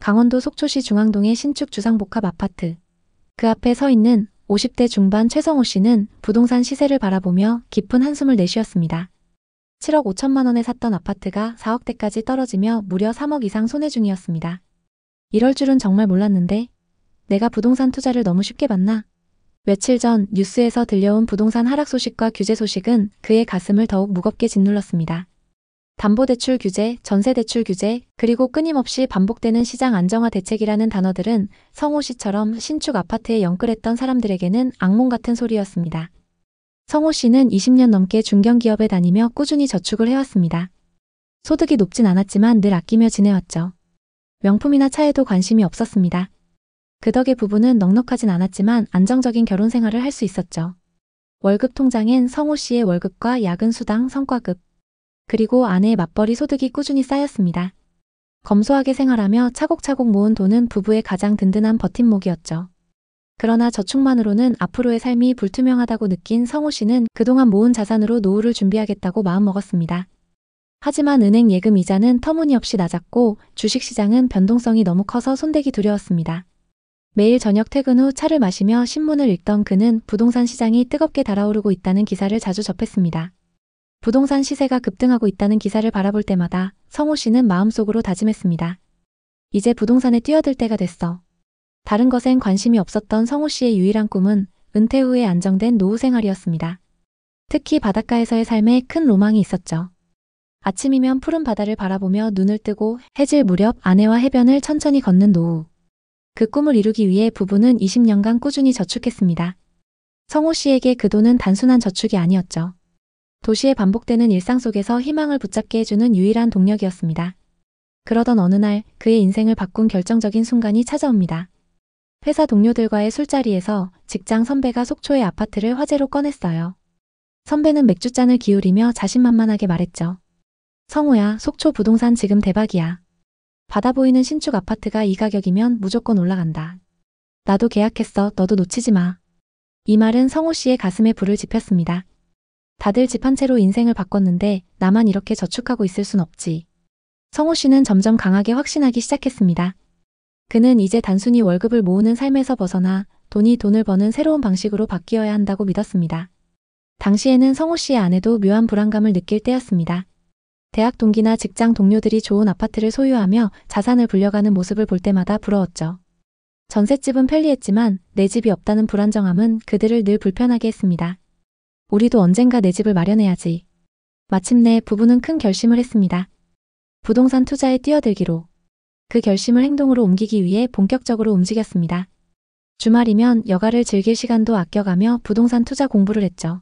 강원도 속초시 중앙동의 신축 주상복합 아파트. 그 앞에 서 있는 50대 중반 최성호 씨는 부동산 시세를 바라보며 깊은 한숨을 내쉬었습니다. 7억 5천만 원에 샀던 아파트가 4억대까지 떨어지며 무려 3억 이상 손해 중이었습니다. 이럴 줄은 정말 몰랐는데 내가 부동산 투자를 너무 쉽게 봤나? 며칠 전 뉴스에서 들려온 부동산 하락 소식과 규제 소식은 그의 가슴을 더욱 무겁게 짓눌렀습니다. 담보대출 규제, 전세대출 규제, 그리고 끊임없이 반복되는 시장 안정화 대책이라는 단어들은 성호 씨처럼 신축 아파트에 영끌했던 사람들에게는 악몽 같은 소리였습니다. 성호 씨는 20년 넘게 중견기업에 다니며 꾸준히 저축을 해왔습니다. 소득이 높진 않았지만 늘 아끼며 지내왔죠. 명품이나 차에도 관심이 없었습니다. 그 덕에 부부는 넉넉하진 않았지만 안정적인 결혼 생활을 할 수 있었죠. 월급 통장엔 성호 씨의 월급과 야근 수당, 성과급, 그리고 아내의 맞벌이 소득이 꾸준히 쌓였습니다. 검소하게 생활하며 차곡차곡 모은 돈은 부부의 가장 든든한 버팀목이었죠. 그러나 저축만으로는 앞으로의 삶이 불투명하다고 느낀 성호 씨는 그동안 모은 자산으로 노후를 준비하겠다고 마음먹었습니다. 하지만 은행 예금 이자는 터무니없이 낮았고 주식시장은 변동성이 너무 커서 손대기 두려웠습니다. 매일 저녁 퇴근 후 차를 마시며 신문을 읽던 그는 부동산 시장이 뜨겁게 달아오르고 있다는 기사를 자주 접했습니다. 부동산 시세가 급등하고 있다는 기사를 바라볼 때마다 성호 씨는 마음속으로 다짐했습니다. 이제 부동산에 뛰어들 때가 됐어. 다른 것엔 관심이 없었던 성호 씨의 유일한 꿈은 은퇴 후에 안정된 노후 생활이었습니다. 특히 바닷가에서의 삶에 큰 로망이 있었죠. 아침이면 푸른 바다를 바라보며 눈을 뜨고 해질 무렵 아내와 해변을 천천히 걷는 노후. 그 꿈을 이루기 위해 부부는 20년간 꾸준히 저축했습니다. 성호 씨에게 그 돈은 단순한 저축이 아니었죠. 도시의 반복되는 일상 속에서 희망을 붙잡게 해주는 유일한 동력이었습니다. 그러던 어느 날 그의 인생을 바꾼 결정적인 순간이 찾아옵니다. 회사 동료들과의 술자리에서 직장 선배가 속초의 아파트를 화제로 꺼냈어요. 선배는 맥주잔을 기울이며 자신만만하게 말했죠. 성호야, 속초 부동산 지금 대박이야. 바다 보이는 신축 아파트가 이 가격이면 무조건 올라간다. 나도 계약했어. 너도 놓치지 마. 이 말은 성호 씨의 가슴에 불을 지폈습니다. 다들 집 한 채로 인생을 바꿨는데 나만 이렇게 저축하고 있을 순 없지. 성호 씨는 점점 강하게 확신하기 시작했습니다. 그는 이제 단순히 월급을 모으는 삶에서 벗어나 돈이 돈을 버는 새로운 방식으로 바뀌어야 한다고 믿었습니다. 당시에는 성호 씨의 아내도 묘한 불안감을 느낄 때였습니다. 대학 동기나 직장 동료들이 좋은 아파트를 소유하며 자산을 불려가는 모습을 볼 때마다 부러웠죠. 전셋집은 편리했지만 내 집이 없다는 불안정함은 그들을 늘 불편하게 했습니다. 우리도 언젠가 내 집을 마련해야지. 마침내 부부는 큰 결심을 했습니다. 부동산 투자에 뛰어들기로. 그 결심을 행동으로 옮기기 위해 본격적으로 움직였습니다. 주말이면 여가를 즐길 시간도 아껴가며 부동산 투자 공부를 했죠.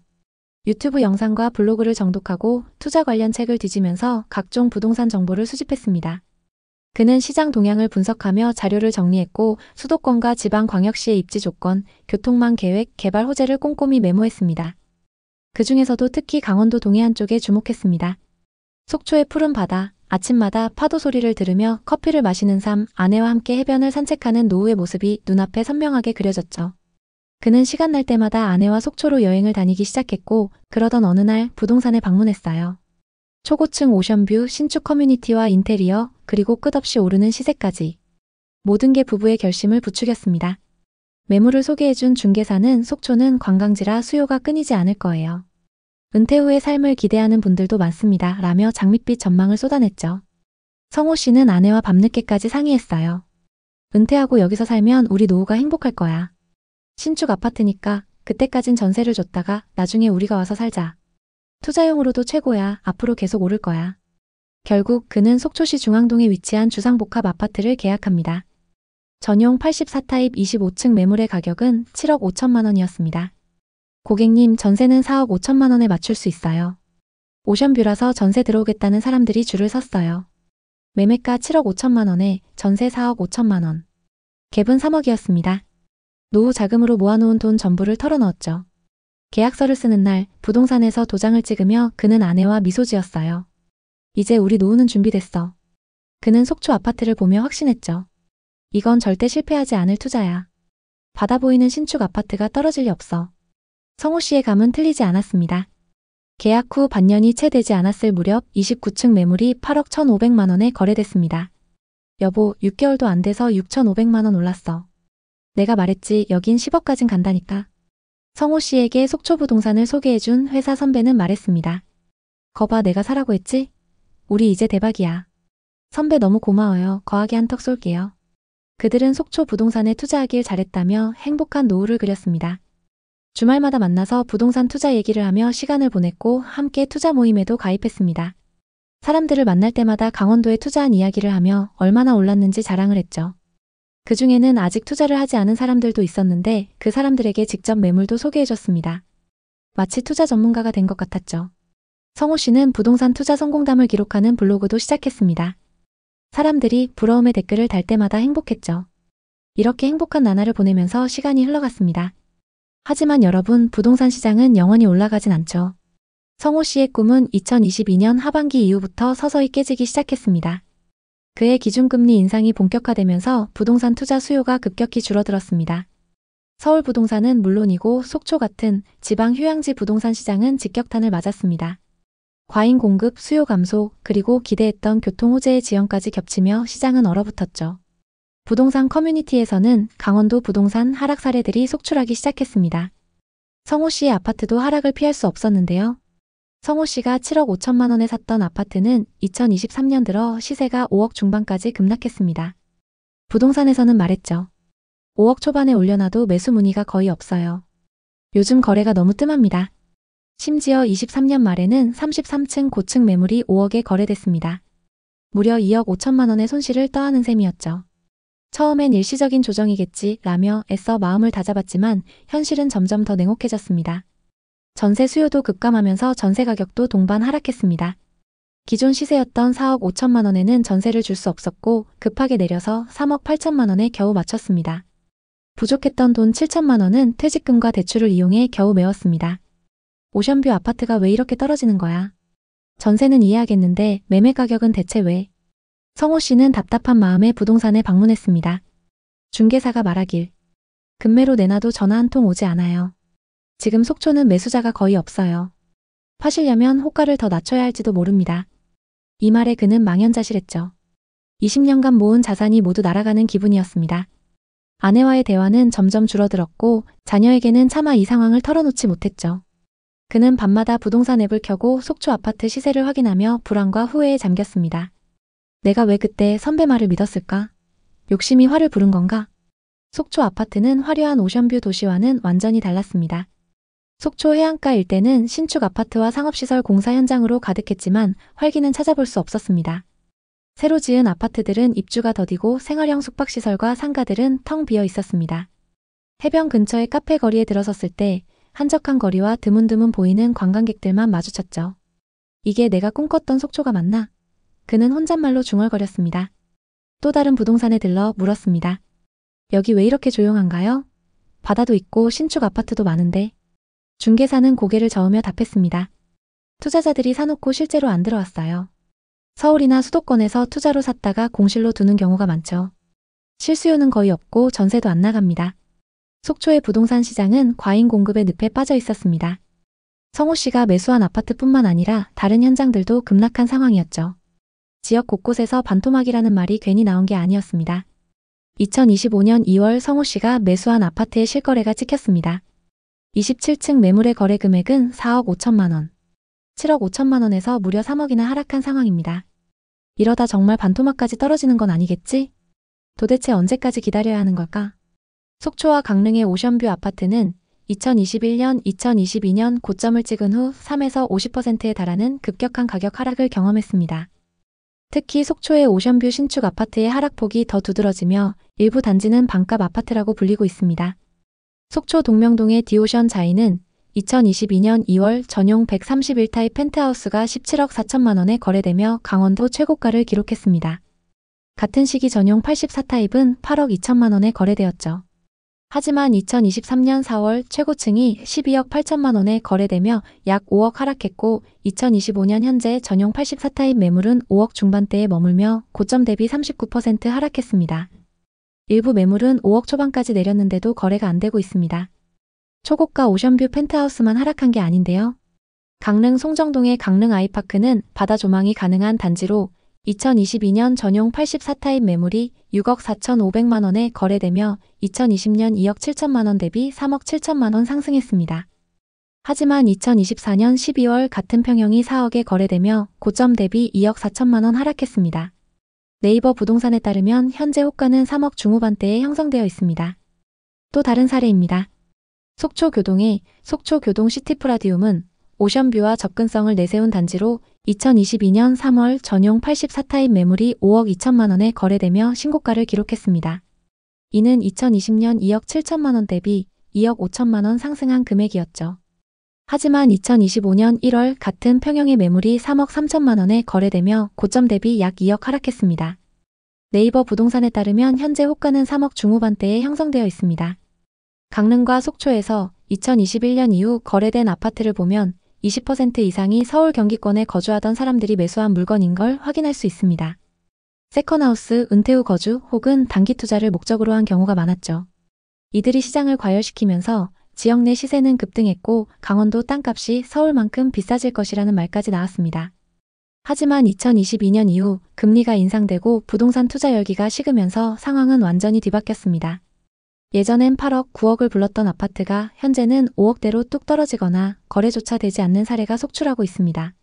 유튜브 영상과 블로그를 정독하고 투자 관련 책을 뒤지면서 각종 부동산 정보를 수집했습니다. 그는 시장 동향을 분석하며 자료를 정리했고 수도권과 지방광역시의 입지 조건, 교통망 계획, 개발 호재를 꼼꼼히 메모했습니다. 그 중에서도 특히 강원도 동해안 쪽에 주목했습니다. 속초의 푸른 바다, 아침마다 파도 소리를 들으며 커피를 마시는 삶, 아내와 함께 해변을 산책하는 노후의 모습이 눈앞에 선명하게 그려졌죠. 그는 시간 날 때마다 아내와 속초로 여행을 다니기 시작했고 그러던 어느 날 부동산에 방문했어요. 초고층 오션뷰, 신축 커뮤니티와 인테리어, 그리고 끝없이 오르는 시세까지. 모든 게 부부의 결심을 부추겼습니다. 매물을 소개해준 중개사는 속초는 관광지라 수요가 끊이지 않을 거예요. 은퇴 후의 삶을 기대하는 분들도 많습니다. 라며 장밋빛 전망을 쏟아냈죠. 성호 씨는 아내와 밤늦게까지 상의했어요. 은퇴하고 여기서 살면 우리 노후가 행복할 거야. 신축 아파트니까 그때까진 전세를 줬다가 나중에 우리가 와서 살자. 투자용으로도 최고야. 앞으로 계속 오를 거야. 결국 그는 속초시 중앙동에 위치한 주상복합 아파트를 계약합니다. 전용 84타입 25층 매물의 가격은 7억 5천만 원이었습니다. 고객님, 전세는 4억 5천만 원에 맞출 수 있어요. 오션뷰라서 전세 들어오겠다는 사람들이 줄을 섰어요. 매매가 7억 5천만 원에 전세 4억 5천만 원. 갭은 3억이었습니다. 노후 자금으로 모아놓은 돈 전부를 털어넣었죠. 계약서를 쓰는 날 부동산에서 도장을 찍으며 그는 아내와 미소 지었어요. 이제 우리 노후는 준비됐어. 그는 속초 아파트를 보며 확신했죠. 이건 절대 실패하지 않을 투자야. 바다 보이는 신축 아파트가 떨어질 리 없어. 성호 씨의 감은 틀리지 않았습니다. 계약 후 반년이 채 되지 않았을 무렵 29층 매물이 8억 1,500만 원에 거래됐습니다. 여보, 6개월도 안 돼서 6,500만 원 올랐어. 내가 말했지, 여긴 10억까진 간다니까. 성호 씨에게 속초부동산을 소개해준 회사 선배는 말했습니다. 거봐, 내가 사라고 했지? 우리 이제 대박이야. 선배 너무 고마워요. 거하게 한턱 쏠게요. 그들은 속초부동산에 투자하길 잘했다며 행복한 노후를 그렸습니다. 주말마다 만나서 부동산 투자 얘기를 하며 시간을 보냈고 함께 투자 모임에도 가입했습니다. 사람들을 만날 때마다 강원도에 투자한 이야기를 하며 얼마나 올랐는지 자랑을 했죠. 그 중에는 아직 투자를 하지 않은 사람들도 있었는데 그 사람들에게 직접 매물도 소개해줬습니다. 마치 투자 전문가가 된 것 같았죠. 성호 씨는 부동산 투자 성공담을 기록하는 블로그도 시작했습니다. 사람들이 부러움의 댓글을 달 때마다 행복했죠. 이렇게 행복한 나날을 보내면서 시간이 흘러갔습니다. 하지만 여러분, 부동산 시장은 영원히 올라가진 않죠. 성호 씨의 꿈은 2022년 하반기 이후부터 서서히 깨지기 시작했습니다. 그의 기준금리 인상이 본격화되면서 부동산 투자 수요가 급격히 줄어들었습니다. 서울 부동산은 물론이고 속초 같은 지방 휴양지 부동산 시장은 직격탄을 맞았습니다. 과잉 공급, 수요 감소, 그리고 기대했던 교통 호재의 지연까지 겹치며 시장은 얼어붙었죠. 부동산 커뮤니티에서는 강원도 부동산 하락 사례들이 속출하기 시작했습니다. 성호 씨의 아파트도 하락을 피할 수 없었는데요. 성호 씨가 7억 5천만 원에 샀던 아파트는 2023년 들어 시세가 5억 중반까지 급락했습니다. 부동산에서는 말했죠. 5억 초반에 올려놔도 매수 문의가 거의 없어요. 요즘 거래가 너무 뜸합니다. 심지어 23년 말에는 33층 고층 매물이 5억에 거래됐습니다. 무려 2억 5천만 원의 손실을 떠안은 셈이었죠. 처음엔 일시적인 조정이겠지 라며 애써 마음을 다잡았지만 현실은 점점 더 냉혹해졌습니다. 전세 수요도 급감하면서 전세 가격도 동반 하락했습니다. 기존 시세였던 4억 5천만 원에는 전세를 줄 수 없었고 급하게 내려서 3억 8천만 원에 겨우 맞췄습니다. 부족했던 돈 7천만 원은 퇴직금과 대출을 이용해 겨우 메웠습니다. 오션뷰 아파트가 왜 이렇게 떨어지는 거야? 전세는 이해하겠는데 매매 가격은 대체 왜? 성호 씨는 답답한 마음에 부동산에 방문했습니다. 중개사가 말하길. 급매로 내놔도 전화 한 통 오지 않아요. 지금 속초는 매수자가 거의 없어요. 파시려면 호가를 더 낮춰야 할지도 모릅니다. 이 말에 그는 망연자실했죠. 20년간 모은 자산이 모두 날아가는 기분이었습니다. 아내와의 대화는 점점 줄어들었고 자녀에게는 차마 이 상황을 털어놓지 못했죠. 그는 밤마다 부동산 앱을 켜고 속초 아파트 시세를 확인하며 불안과 후회에 잠겼습니다. 내가 왜 그때 선배 말을 믿었을까? 욕심이 화를 부른 건가? 속초 아파트는 화려한 오션뷰 도시와는 완전히 달랐습니다. 속초 해안가 일대는 신축 아파트와 상업시설 공사 현장으로 가득했지만 활기는 찾아볼 수 없었습니다. 새로 지은 아파트들은 입주가 더디고 생활형 숙박시설과 상가들은 텅 비어 있었습니다. 해변 근처의 카페 거리에 들어섰을 때 한적한 거리와 드문드문 보이는 관광객들만 마주쳤죠. 이게 내가 꿈꿨던 속초가 맞나? 그는 혼잣말로 중얼거렸습니다. 또 다른 부동산에 들러 물었습니다. 여기 왜 이렇게 조용한가요? 바다도 있고 신축 아파트도 많은데. 중개사는 고개를 저으며 답했습니다. 투자자들이 사놓고 실제로 안 들어왔어요. 서울이나 수도권에서 투자로 샀다가 공실로 두는 경우가 많죠. 실수요는 거의 없고 전세도 안 나갑니다. 속초의 부동산 시장은 과잉 공급의 늪에 빠져 있었습니다. 성호 씨가 매수한 아파트뿐만 아니라 다른 현장들도 급락한 상황이었죠. 지역 곳곳에서 반토막이라는 말이 괜히 나온 게 아니었습니다. 2025년 2월 성호 씨가 매수한 아파트의 실거래가 찍혔습니다. 27층 매물의 거래 금액은 4억 5천만 원, 7억 5천만 원에서 무려 3억이나 하락한 상황입니다. 이러다 정말 반토막까지 떨어지는 건 아니겠지? 도대체 언제까지 기다려야 하는 걸까? 속초와 강릉의 오션뷰 아파트는 2021년, 2022년 고점을 찍은 후 3에서 50%에 달하는 급격한 가격 하락을 경험했습니다. 특히 속초의 오션뷰 신축 아파트의 하락폭이 더 두드러지며 일부 단지는 반값 아파트라고 불리고 있습니다. 속초 동명동의 디오션 자이는 2022년 2월 전용 131타입 펜트하우스가 17억 4천만 원에 거래되며 강원도 최고가를 기록했습니다. 같은 시기 전용 84타입은 8억 2천만 원에 거래되었죠. 하지만 2023년 4월 최고층이 12억 8천만 원에 거래되며 약 5억 하락했고 2025년 현재 전용 84타입 매물은 5억 중반대에 머물며 고점 대비 39% 하락했습니다. 일부 매물은 5억 초반까지 내렸는데도 거래가 안 되고 있습니다. 초고가 오션뷰 펜트하우스만 하락한 게 아닌데요. 강릉 송정동의 강릉 아이파크는 바다 조망이 가능한 단지로 2022년 전용 84타입 매물이 6억 4,500만 원에 거래되며 2020년 2억 7천만 원 대비 3억 7천만 원 상승했습니다. 하지만 2024년 12월 같은 평형이 4억에 거래되며 고점 대비 2억 4천만 원 하락했습니다. 네이버 부동산에 따르면 현재 호가는 3억 중후반대에 형성되어 있습니다. 또 다른 사례입니다. 속초교동의 속초교동 시티프라디움은 오션뷰와 접근성을 내세운 단지로 2022년 3월 전용 84타입 매물이 5억 2천만 원에 거래되며 신고가를 기록했습니다. 이는 2020년 2억 7천만 원 대비 2억 5천만 원 상승한 금액이었죠. 하지만 2025년 1월 같은 평형의 매물이 3억 3천만 원에 거래되며 고점 대비 약 2억 하락했습니다. 네이버 부동산에 따르면 현재 호가는 3억 중후반대에 형성되어 있습니다. 강릉과 속초에서 2021년 이후 거래된 아파트를 보면 20% 이상이 서울 경기권에 거주하던 사람들이 매수한 물건인 걸 확인할 수 있습니다. 세컨하우스, 은퇴 후 거주 혹은 단기 투자를 목적으로 한 경우가 많았죠. 이들이 시장을 과열시키면서 지역 내 시세는 급등했고 강원도 땅값이 서울만큼 비싸질 것이라는 말까지 나왔습니다. 하지만 2022년 이후 금리가 인상되고 부동산 투자 열기가 식으면서 상황은 완전히 뒤바뀌었습니다. 예전엔 8억, 9억을 불렀던 아파트가 현재는 5억대로 뚝 떨어지거나 거래조차 되지 않는 사례가 속출하고 있습니다.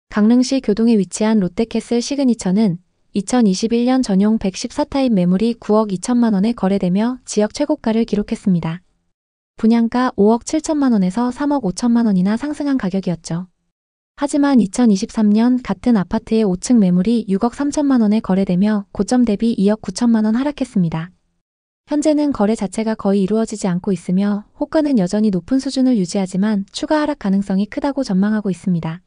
강릉시 교동에 위치한 롯데캐슬 시그니처는 2021년 전용 114타입 매물이 9억 2천만 원에 거래되며 지역 최고가를 기록했습니다. 분양가 5억 7천만 원에서 3억 5천만 원이나 상승한 가격이었죠. 하지만 2023년 같은 아파트의 5층 매물이 6억 3천만 원에 거래되며 고점 대비 2억 9천만 원 하락했습니다. 현재는 거래 자체가 거의 이루어지지 않고 있으며 호가는 여전히 높은 수준을 유지하지만 추가 하락 가능성이 크다고 전망하고 있습니다.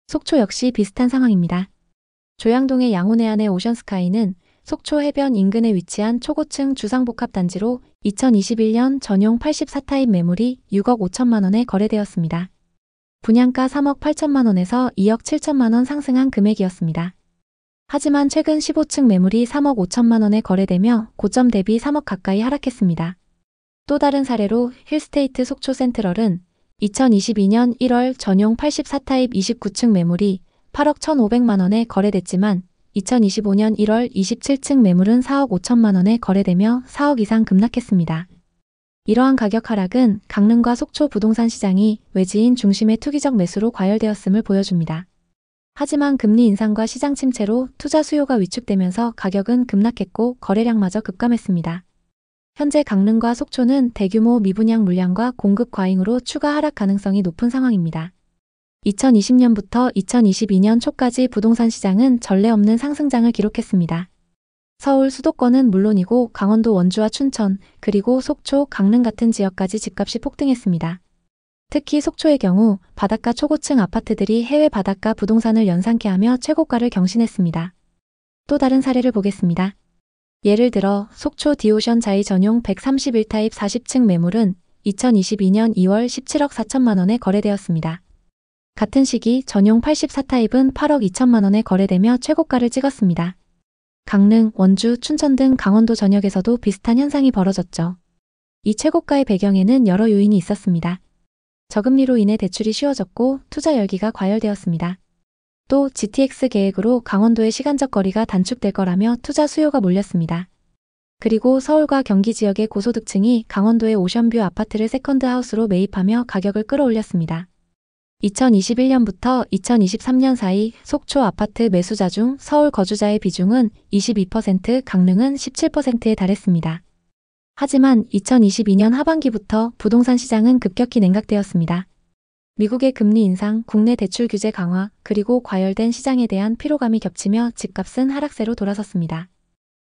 속초 역시 비슷한 상황입니다. 조양동의 양호내안의 오션스카이는 속초 해변 인근에 위치한 초고층 주상복합단지로 2021년 전용 84타입 매물이 6억 5천만 원에 거래되었습니다. 분양가 3억 8천만 원에서 2억 7천만 원 상승한 금액이었습니다. 하지만 최근 15층 매물이 3억 5천만 원에 거래되며 고점 대비 3억 가까이 하락했습니다. 또 다른 사례로 힐스테이트 속초 센트럴은 2022년 1월 전용 84타입 29층 매물이 8억 1,500만 원에 거래됐지만 2025년 1월 27층 매물은 4억 5천만 원에 거래되며 4억 이상 급락했습니다. 이러한 가격 하락은 강릉과 속초 부동산 시장이 외지인 중심의 투기적 매수로 과열되었음을 보여줍니다. 하지만 금리 인상과 시장 침체로 투자 수요가 위축되면서 가격은 급락했고 거래량마저 급감했습니다. 현재 강릉과 속초는 대규모 미분양 물량과 공급 과잉으로 추가 하락 가능성이 높은 상황입니다. 2020년부터 2022년 초까지 부동산 시장은 전례 없는 상승장을 기록했습니다. 서울 수도권은 물론이고 강원도 원주와 춘천, 그리고 속초, 강릉 같은 지역까지 집값이 폭등했습니다. 특히 속초의 경우 바닷가 초고층 아파트들이 해외 바닷가 부동산을 연상케 하며 최고가를 경신했습니다. 또 다른 사례를 보겠습니다. 예를 들어 속초 디오션 자이 전용 131타입 40층 매물은 2022년 2월 17억 4천만 원에 거래되었습니다. 같은 시기 전용 84타입은 8억 2천만 원에 거래되며 최고가를 찍었습니다. 강릉, 원주, 춘천 등 강원도 전역에서도 비슷한 현상이 벌어졌죠. 이 최고가의 배경에는 여러 요인이 있었습니다. 저금리로 인해 대출이 쉬워졌고 투자 열기가 과열되었습니다. 또 GTX 계획으로 강원도의 시간적 거리가 단축될 거라며 투자 수요가 몰렸습니다. 그리고 서울과 경기 지역의 고소득층이 강원도의 오션뷰 아파트를 세컨드하우스로 매입하며 가격을 끌어올렸습니다. 2021년부터 2023년 사이 속초 아파트 매수자 중 서울 거주자의 비중은 22%, 강릉은 17%에 달했습니다. 하지만 2022년 하반기부터 부동산 시장은 급격히 냉각되었습니다. 미국의 금리 인상, 국내 대출 규제 강화, 그리고 과열된 시장에 대한 피로감이 겹치며 집값은 하락세로 돌아섰습니다.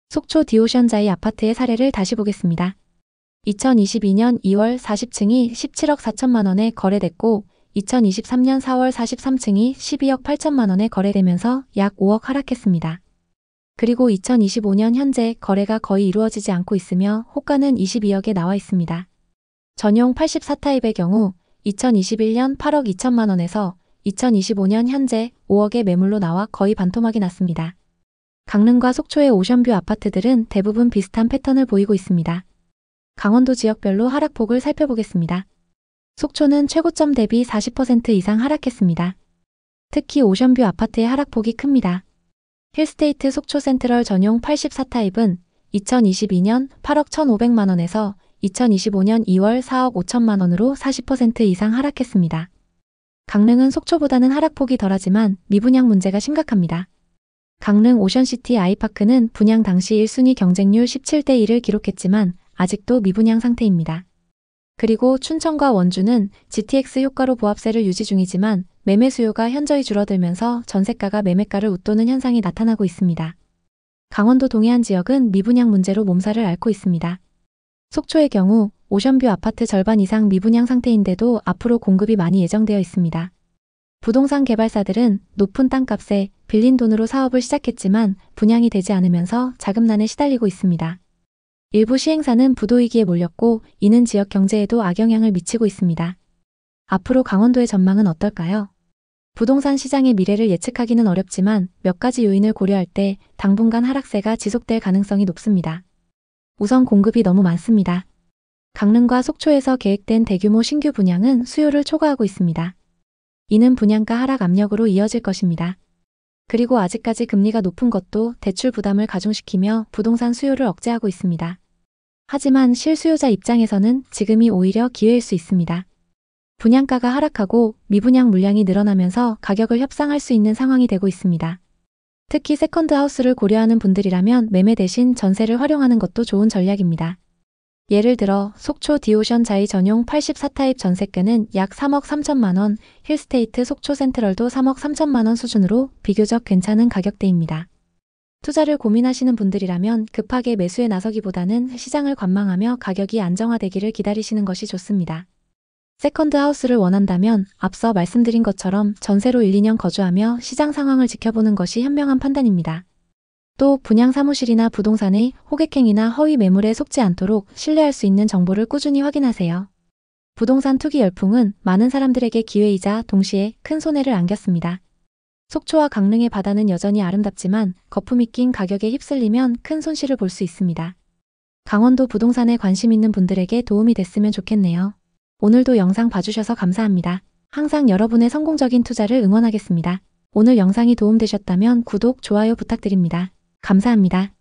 속초 디오션자이 아파트의 사례를 다시 보겠습니다. 2022년 2월 40층이 17억 4천만 원에 거래됐고 2023년 4월 43층이 12억 8천만 원에 거래되면서 약 5억 하락했습니다. 그리고 2025년 현재 거래가 거의 이루어지지 않고 있으며 호가는 22억에 나와 있습니다. 전용 84타입의 경우 2021년 8억 2천만 원에서 2025년 현재 5억의 매물로 나와 거의 반토막이 났습니다. 강릉과 속초의 오션뷰 아파트들은 대부분 비슷한 패턴을 보이고 있습니다. 강원도 지역별로 하락폭을 살펴보겠습니다. 속초는 최고점 대비 40% 이상 하락했습니다. 특히 오션뷰 아파트의 하락폭이 큽니다. 힐스테이트 속초 센트럴 전용 84타입은 2022년 8억 1,500만원에서 2025년 2월 4억 5천만원으로 40% 이상 하락했습니다. 강릉은 속초보다는 하락폭이 덜하지만 미분양 문제가 심각합니다. 강릉 오션시티 아이파크는 분양 당시 1순위 경쟁률 17대 1을 기록했지만 아직도 미분양 상태입니다. 그리고 춘천과 원주는 GTX 효과로 보합세를 유지 중이지만 매매 수요가 현저히 줄어들면서 전세가가 매매가를 웃도는 현상이 나타나고 있습니다. 강원도 동해안 지역은 미분양 문제로 몸살을 앓고 있습니다. 속초의 경우 오션뷰 아파트 절반 이상 미분양 상태인데도 앞으로 공급이 많이 예정되어 있습니다. 부동산 개발사들은 높은 땅값에 빌린 돈으로 사업을 시작했지만 분양이 되지 않으면서 자금난에 시달리고 있습니다. 일부 시행사는 부도위기에 몰렸고 이는 지역 경제에도 악영향을 미치고 있습니다. 앞으로 강원도의 전망은 어떨까요? 부동산 시장의 미래를 예측하기는 어렵지만 몇 가지 요인을 고려할 때 당분간 하락세가 지속될 가능성이 높습니다. 우선 공급이 너무 많습니다. 강릉과 속초에서 계획된 대규모 신규 분양은 수요를 초과하고 있습니다. 이는 분양가 하락 압력으로 이어질 것입니다. 그리고 아직까지 금리가 높은 것도 대출 부담을 가중시키며 부동산 수요를 억제하고 있습니다. 하지만 실수요자 입장에서는 지금이 오히려 기회일 수 있습니다. 분양가가 하락하고 미분양 물량이 늘어나면서 가격을 협상할 수 있는 상황이 되고 있습니다. 특히 세컨드 하우스를 고려하는 분들이라면 매매 대신 전세를 활용하는 것도 좋은 전략입니다. 예를 들어 속초 디오션 자이 전용 84타입 전세가는 약 3억 3천만 원, 힐스테이트 속초 센트럴도 3억 3천만 원 수준으로 비교적 괜찮은 가격대입니다. 투자를 고민하시는 분들이라면 급하게 매수에 나서기보다는 시장을 관망하며 가격이 안정화되기를 기다리시는 것이 좋습니다. 세컨드 하우스를 원한다면 앞서 말씀드린 것처럼 전세로 1, 2년 거주하며 시장 상황을 지켜보는 것이 현명한 판단입니다. 또 분양 사무실이나 부동산의 호객행위나 허위 매물에 속지 않도록 신뢰할 수 있는 정보를 꾸준히 확인하세요. 부동산 투기 열풍은 많은 사람들에게 기회이자 동시에 큰 손해를 안겼습니다. 속초와 강릉의 바다는 여전히 아름답지만 거품이 낀 가격에 휩쓸리면 큰 손실을 볼 수 있습니다. 강원도 부동산에 관심 있는 분들에게 도움이 됐으면 좋겠네요. 오늘도 영상 봐주셔서 감사합니다. 항상 여러분의 성공적인 투자를 응원하겠습니다. 오늘 영상이 도움되셨다면 구독, 좋아요 부탁드립니다. 감사합니다.